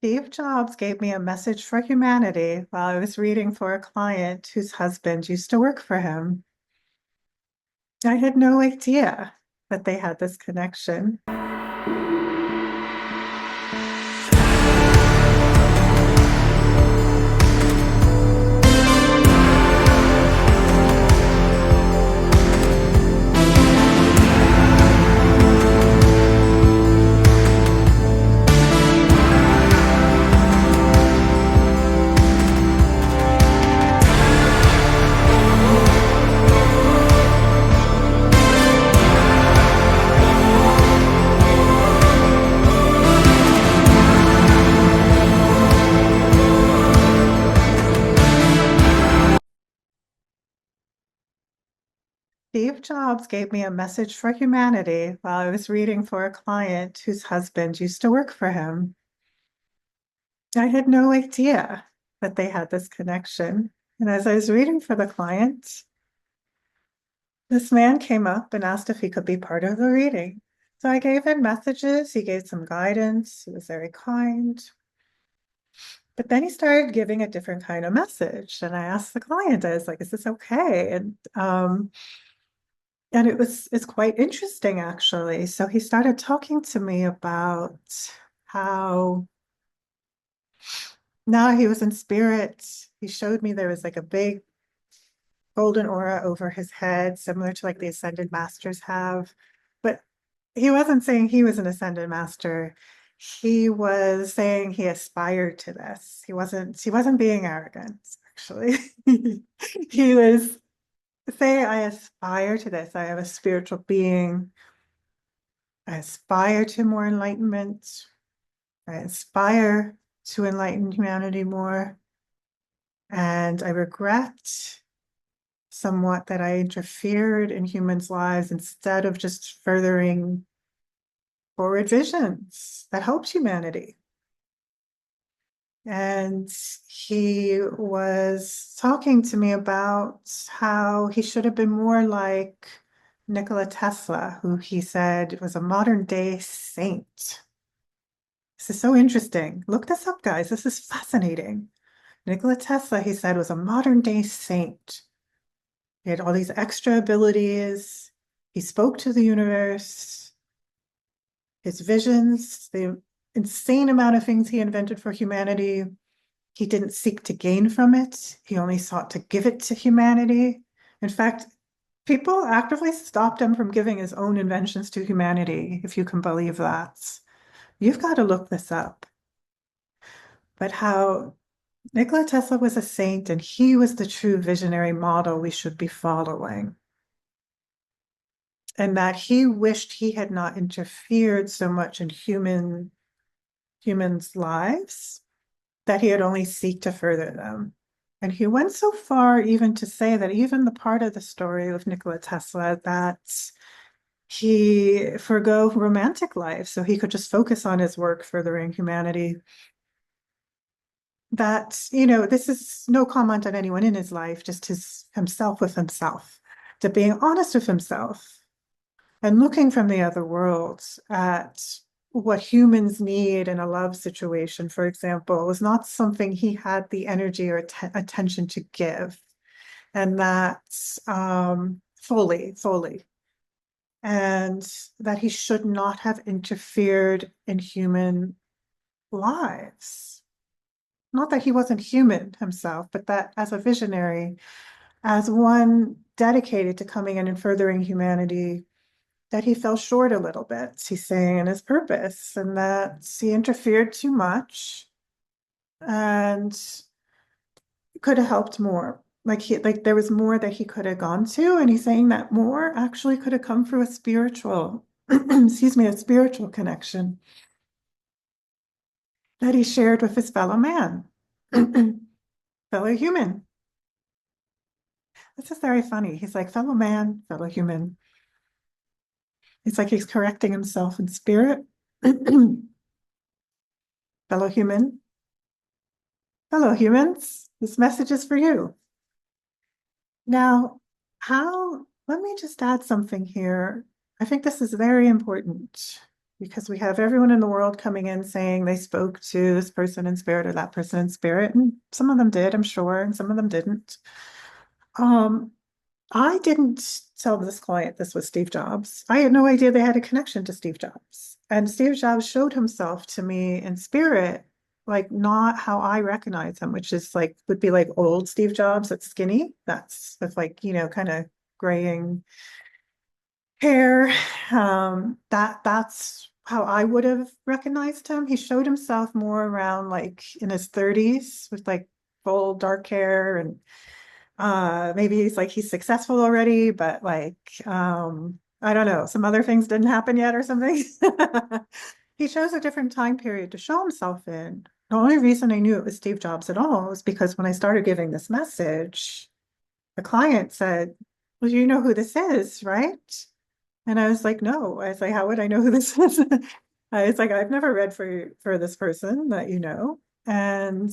Steve Jobs gave me a message for humanity while I was reading for a client whose husband used to work for him. I had no idea that they had this connection. Steve Jobs gave me a message for humanity while I was reading for a client whose husband used to work for him. I had no idea that they had this connection. And as I was reading for the client, this man came up and asked if he could be part of the reading. So I gave him messages, he gave some guidance, he was very kind. But then he started giving a different kind of message. And I asked the client, I was like, is this okay? And it's quite interesting actually. So he started talking to me about how now he was in spirit. He showed me there was like a big golden aura over his head, similar to like the ascended masters have. But he wasn't saying he was an ascended master. He was saying he aspired to this. He wasn't being arrogant, actually. He was saying, I aspire to this. I am a spiritual being. I aspire to more enlightenment. I aspire to enlighten humanity more. And I regret somewhat that I interfered in humans' lives instead of just furthering forward visions that helped humanity. And he was talking to me about how he should have been more like Nikola Tesla, who he said was a modern day saint. This is so interesting. Look this up, guys. This is fascinating. Nikola Tesla, he said, was a modern day saint. He had all these extra abilities. He spoke to the universe. His visions, the insane amount of things he invented for humanity, he didn't seek to gain from it. He only sought to give it to humanity. In fact, people actively stopped him from giving his own inventions to humanity, if you can believe that. You've got to look this up. But how Nikola Tesla was a saint and he was the true visionary model we should be following. And that he wished he had not interfered so much in humans' lives, that he had only seek to further them. And he went so far even to say that even the part of the story of Nikola Tesla that he forgo romantic life so he could just focus on his work furthering humanity. That, this is no comment on anyone in his life, just himself with himself, to being honest with himself and looking from the other worlds at what humans need in a love situation, for example, was not something he had the energy or attention to give. And that's fully. And that he should not have interfered in human lives. Not that he wasn't human himself, but that as a visionary, as one dedicated to coming in and furthering humanity, that he fell short a little bit, he's saying, in his purpose, and that he interfered too much and could have helped more. Like there was more that he could have gone to, and he's saying that more actually could have come through a spiritual, excuse me, a spiritual connection that he shared with his fellow man, fellow human. This is very funny. He's like, fellow man, fellow human. It's like he's correcting himself in spirit. Fellow human, fellow humans, this message is for you. Now, let me just add something here. I think this is very important. because we have everyone in the world coming in saying they spoke to this person in spirit or that person in spirit, and some of them did, I'm sure, and some of them didn't. Um, I didn't tell this client this was Steve Jobs. I had no idea they had a connection to Steve Jobs. And Steve Jobs showed himself to me in spirit, like not how I recognize him, which is like would be like old Steve Jobs that's skinny. That's with like, kind of graying hair. That's how I would have recognized him. He showed himself more around like in his 30s with like full dark hair, and maybe he's successful already, but like I don't know, some other things didn't happen yet or something. He chose a different time period to show himself in. The only reason I knew it was Steve Jobs at all was because when I started giving this message, the client said, "Well, you know who this is, right?" And I was like, "No." I was like, "How would I know who this is?" It's like, "I've never read for this person that you know." And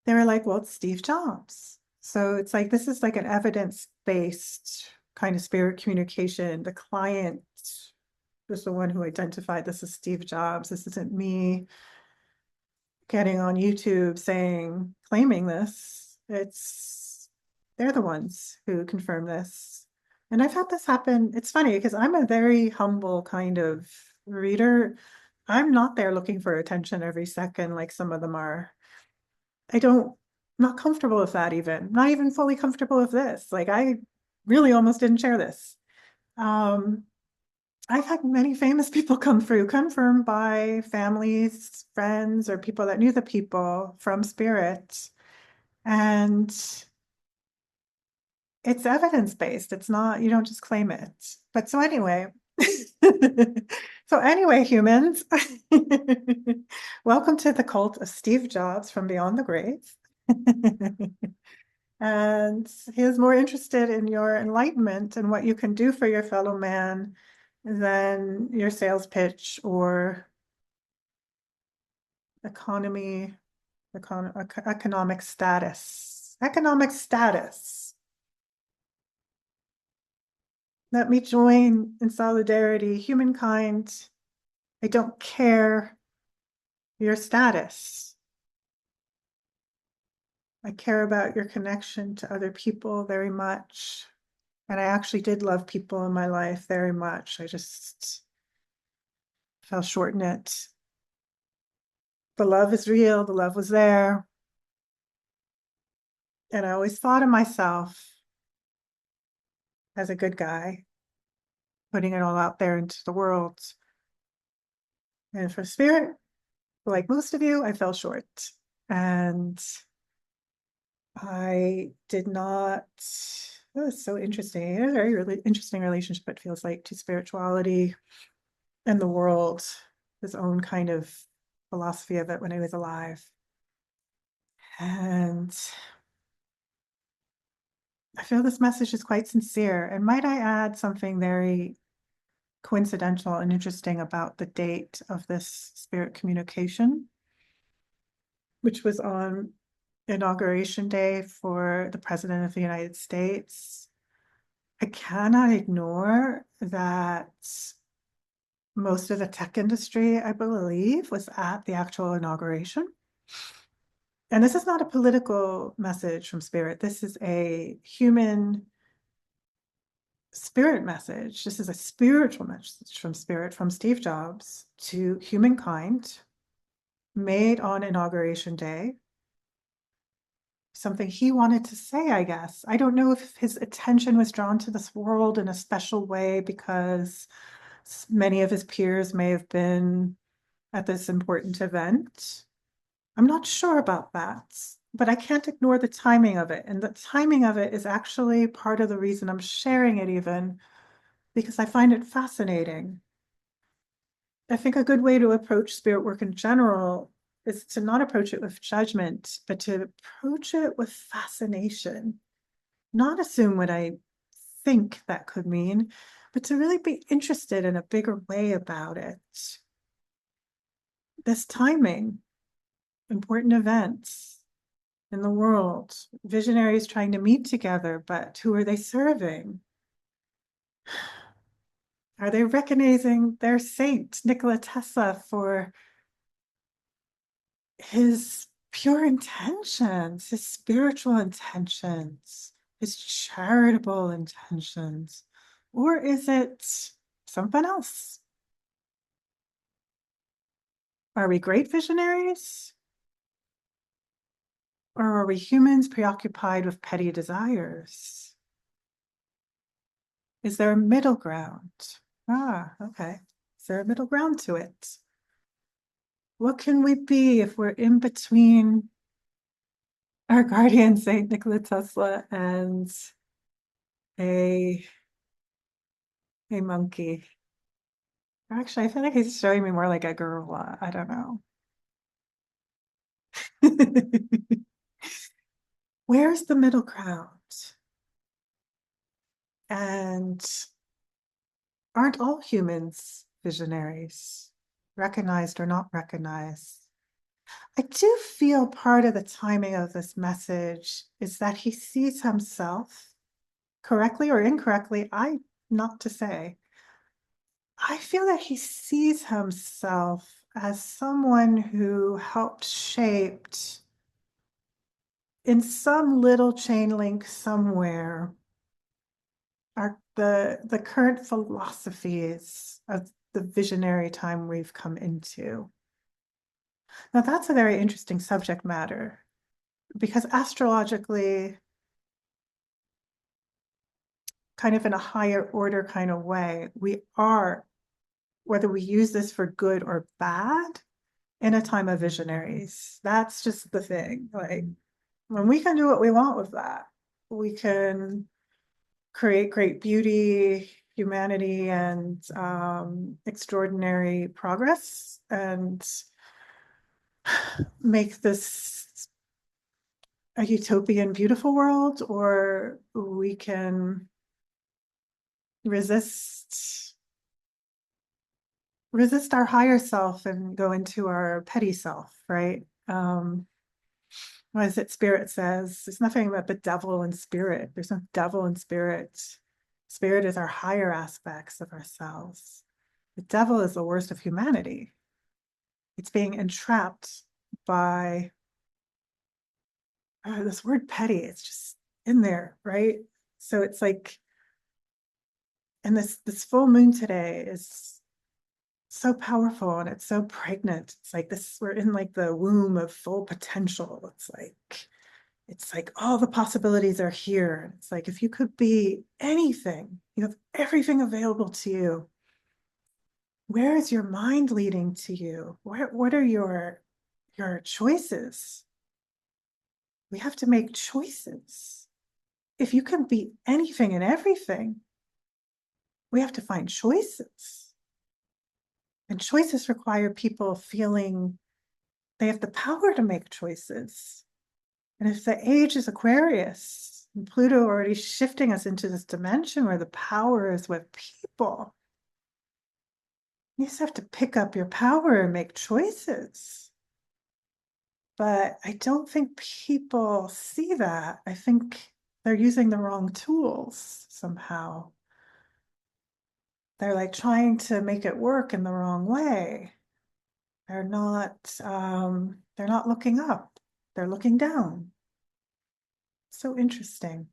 they were like, "Well, it's Steve Jobs." So it's like, this is like an evidence-based kind of spirit communication. The client was the one who identified this as Steve Jobs. This isn't me getting on YouTube claiming this. They're the ones who confirm this. And I've had this happen. It's funny because I'm a very humble kind of reader. I'm not there looking for attention every second like some of them are. I don't, not comfortable with that even. Not even fully comfortable with this. Like I really almost didn't share this. Um, I've had many famous people come through, confirmed by families, friends, or people that knew the people from spirit. And it's evidence-based. It's not, you don't just claim it. But so anyway, humans, welcome to the cult of Steve Jobs from beyond the grave. And he is more interested in your enlightenment and what you can do for your fellow man than your sales pitch or economy, economic status. Economic status. Let me join in solidarity, humankind. I don't care your status. I care about your connection to other people very much. And I actually did love people in my life very much. I just fell short in it. The love is real, the love was there. And I always thought of myself as a good guy, putting it all out there into the world. And for spirit, like most of you, I fell short. And I did not, it was so interesting. It was a very really interesting relationship, it feels like, to spirituality and the world, his own kind of philosophy of it when he was alive. And I feel this message is quite sincere. And might I add something very coincidental and interesting about the date of this spirit communication, which was on Inauguration Day for the President of the United States. I cannot ignore that most of the tech industry, I believe, was at the actual inauguration. And this is not a political message from spirit. This is a human spirit message. This is a spiritual message from spirit, from Steve Jobs to humankind, made on Inauguration Day. Something he wanted to say, I guess. I don't know if his attention was drawn to this world in a special way because many of his peers may have been at this important event. I'm not sure about that, but I can't ignore the timing of it. And the timing of it is actually part of the reason I'm sharing it, even because I find it fascinating. I think a good way to approach spirit work in general is to not approach it with judgment, but to approach it with fascination. Not assume what I think that could mean, but to really be interested in a bigger way about it. This timing, important events in the world, visionaries trying to meet together, but who are they serving? Are they recognizing their saint, Nikola Tesla, for his pure intentions, his spiritual intentions, his charitable intentions? Or is it something else? Are we great visionaries? Or are we humans preoccupied with petty desires? Is there a middle ground? Ah, okay. Is there a middle ground to it? What can we be if we're in between our guardian Saint Nikola Tesla and a monkey? Actually, I feel like he's showing me more like a gorilla. I don't know. Where's the middle ground? And aren't all humans visionaries, recognized or not recognized? I do feel part of the timing of this message is that he sees himself correctly or incorrectly, I not to say. I feel that he sees himself as someone who helped shaped in some little chain link somewhere are the current philosophies of the visionary time we've come into. Now that's a very interesting subject matter because astrologically, kind of in a higher order kind of way, we are, whether we use this for good or bad, in a time of visionaries. That's just the thing. Like when we can do what we want with that, we can create great beauty, humanity, and extraordinary progress and make this a utopian, beautiful world, or we can resist our higher self and go into our petty self, right? What is it? Spirit says there's nothing about the devil and spirit. There's no devil and spirit. Spirit is our higher aspects of ourselves. The devil is the worst of humanity. It's being entrapped by this word petty. It's just in there, right? So it's like, and this full moon today is so powerful and it's so pregnant. It's like this, we're in like the womb of full potential. It's like all the possibilities are here. It's like if you could be anything, you have everything available to you. Where is your mind leading to you? What are your choices? We have to make choices. If you can be anything and everything, we have to find choices. And choices require people feeling they have the power to make choices. And if the age is Aquarius, and Pluto already shifting us into this dimension where the power is with people, you just have to pick up your power and make choices. But I don't think people see that. I think they're using the wrong tools somehow. They're like trying to make it work in the wrong way. They're not looking up. They're looking down. So interesting.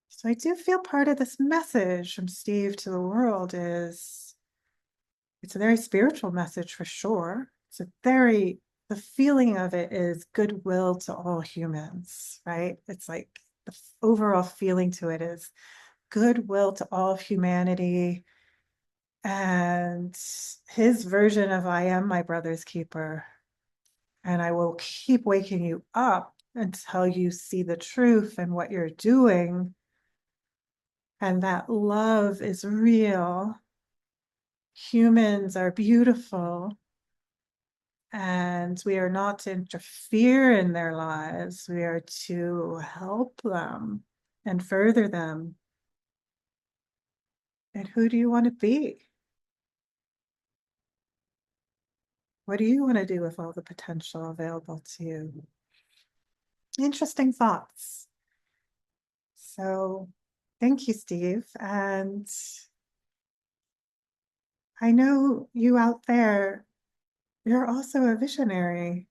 So I do feel part of this message from Steve to the world is it's a very spiritual message for sure. The feeling of it is goodwill to all humans, right? It's like the overall feeling to it is goodwill to all of humanity. And his version of I am my brother's keeper, and I will keep waking you up until you see the truth and what you're doing, and that love is real. Humans are beautiful, and we are not to interfere in their lives. We are to help them and further them. And who do you want to be? What do you want to do with all the potential available to you? Interesting thoughts. So thank you, Steve. And I know you out there, you're also a visionary.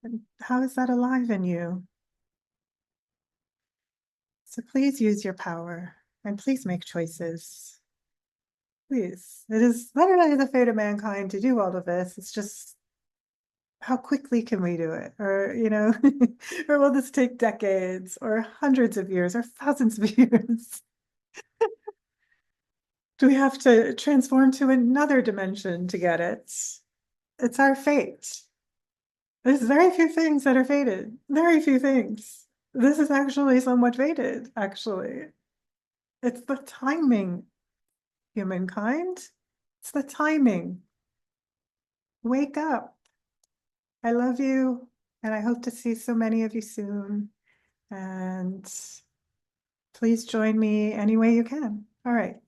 And how is that alive in you? So please use your power and please make choices. Please. It is literally the fate of mankind to do all of this. It's just how quickly can we do it? Or, or will this take decades or hundreds of years or thousands of years? Do we have to transform to another dimension to get it? It's our fate. There's very few things that are fated. Very few things. This is actually somewhat fated, actually. It's the timing, humankind. It's the timing. Wake up. I love you, and I hope to see so many of you soon. And please join me any way you can. All right.